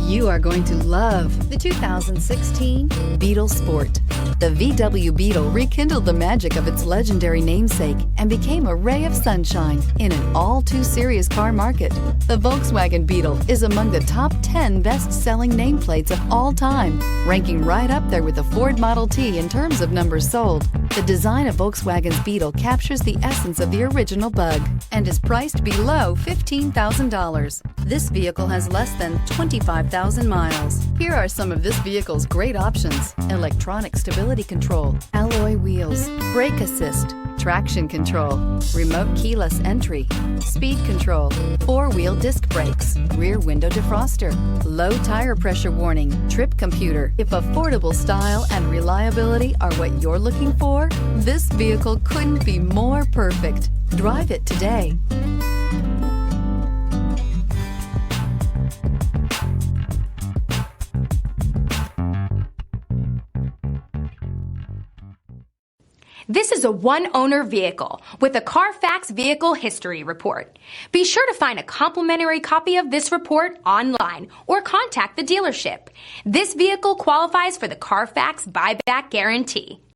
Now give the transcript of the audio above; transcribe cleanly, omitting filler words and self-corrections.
You are going to love the 2016 Beetle Sport. The VW Beetle rekindled the magic of its legendary namesake and became a ray of sunshine in an all-too-serious car market. The Volkswagen Beetle is among the top 10 best-selling nameplates of all time, ranking right up there with the Ford Model T in terms of numbers sold. The design of Volkswagen's Beetle captures the essence of the original bug and is priced below $15,000. This vehicle has less than 25,000 miles. Here are some of this vehicle's great options: electronic stability control, alloy wheels, brake assist, traction control, remote keyless entry, speed control, four-wheel disc brakes, rear window defroster, low tire pressure warning, trip computer. If affordable style and reliability are what you're looking for, this vehicle couldn't be more perfect. Drive it today. This is a one-owner vehicle with a Carfax Vehicle History Report. Be sure to find a complimentary copy of this report online or contact the dealership. This vehicle qualifies for the Carfax Buyback Guarantee.